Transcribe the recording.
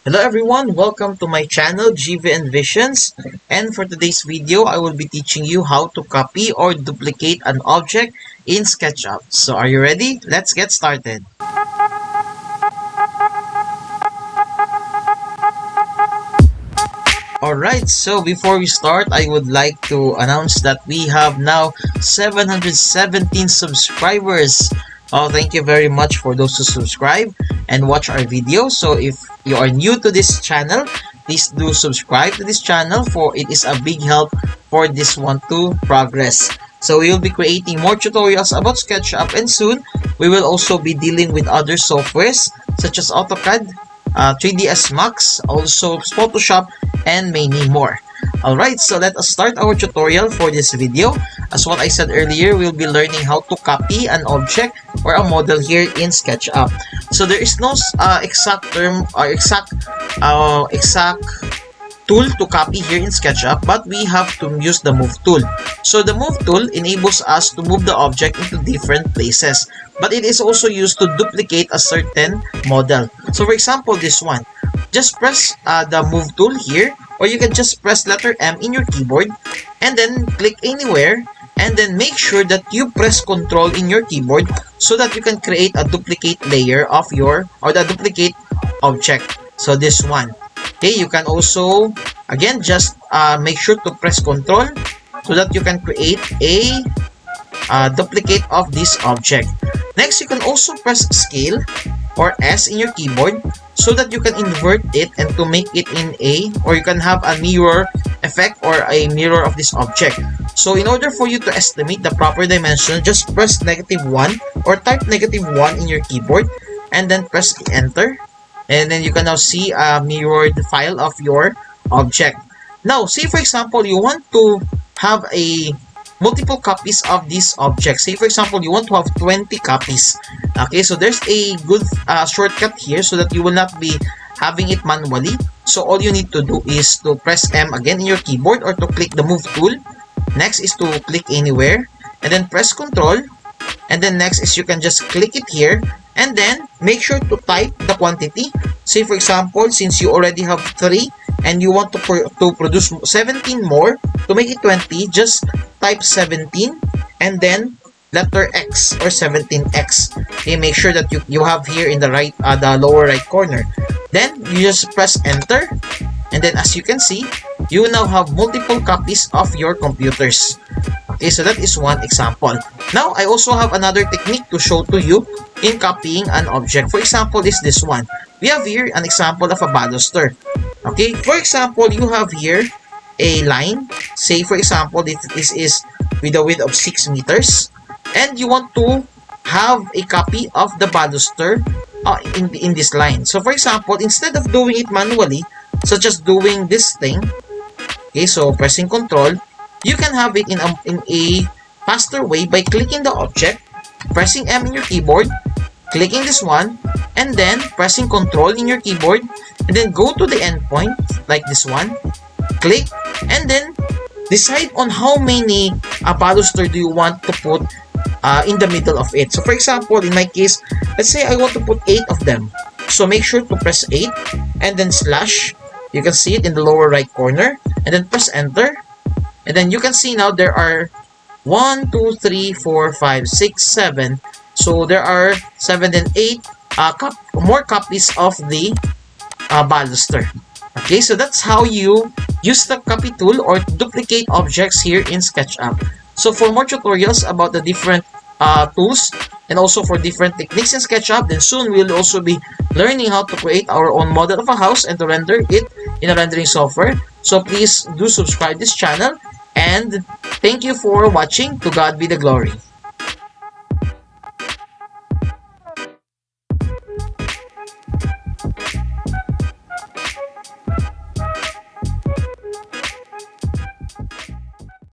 Hello everyone, welcome to my channel GV Envisions, and for today's video I will be teaching you how to copy or duplicate an object in Sketchup. So are you ready? Let's get started. Alright, so before we start, I would like to announce that we have now 717 subscribers. Oh, thank you very much for those who subscribe and watch our videos. So if you are new to this channel, please do subscribe to this channel, for it is a big help for this one to progress. So we will be creating more tutorials about SketchUp, and soon we will also be dealing with other softwares such as AutoCAD, 3ds Max, also Photoshop, and many more. Alright, so let us start our tutorial for this video. As what I said earlier, we'll be learning how to copy an object or a model here in SketchUp. So there is no exact term or exact tool to copy here in SketchUp, but we have to use the move tool. So the move tool enables us to move the object into different places, but it is also used to duplicate a certain model. So for example, this one, just press the move tool here, or you can just press letter M in your keyboard and then click anywhere, and then make sure that you press Control in your keyboard so that you can create a duplicate layer of your or the duplicate object. So this one. Okay, you can also again just make sure to press Control so that you can create a duplicate of this object. Next, you can also press Scale or S in your keyboard so that you can invert it and to make it in a, or you can have a mirror effect or a mirror of this object. So in order for you to estimate the proper dimension, just press -1 or type -1 in your keyboard and then press enter. And then you can now see a mirrored file of your object. Now, say for example, you want to have a multiple copies of this object. Say for example, you want to have 20 copies. Okay, so there's a good shortcut here so that you will not be having it manually. So all you need to do is to press M again in your keyboard or to click the move tool. Next is to click anywhere and then press Control. And then next is you can just click it here and then make sure to type the quantity. Say for example, since you already have 3 and you want to produce 17 more to make it 20, just type 17 and then letter X or 17X. Okay, make sure that you have here in the right the lower right corner. Then you just press enter, and then as you can see, you now have multiple copies of your computers. Okay, so that is one example. Now, I also have another technique to show to you in copying an object. For example, is this one. We have here an example of a baluster. Okay, for example, you have here a line. Say, for example, this is with a width of 6 meters. And you want to have a copy of the baluster in this line. So, for example, instead of doing it manually, such as doing this thing, okay, so pressing Control, you can have it in a faster way by clicking the object, pressing M in your keyboard, clicking this one, and then pressing Control in your keyboard, and then go to the endpoint like this one, click, and then decide on how many baluster do you want to put in the middle of it. So for example, in my case, let's say I want to put 8 of them. So make sure to press 8 and then slash. You can see it in the lower right corner, and then press enter. And then you can see now there are 1, 2, 3, 4, 5, 6, 7. So there are 7 and 8 more copies of the baluster. Okay, so that's how you use the copy tool or duplicate objects here in SketchUp. So for more tutorials about the different tools and also for different techniques in SketchUp, then soon we'll also be learning how to create our own model of a house and to render it in a rendering software. So please do subscribe this channel, and thank you for watching. To God be the glory.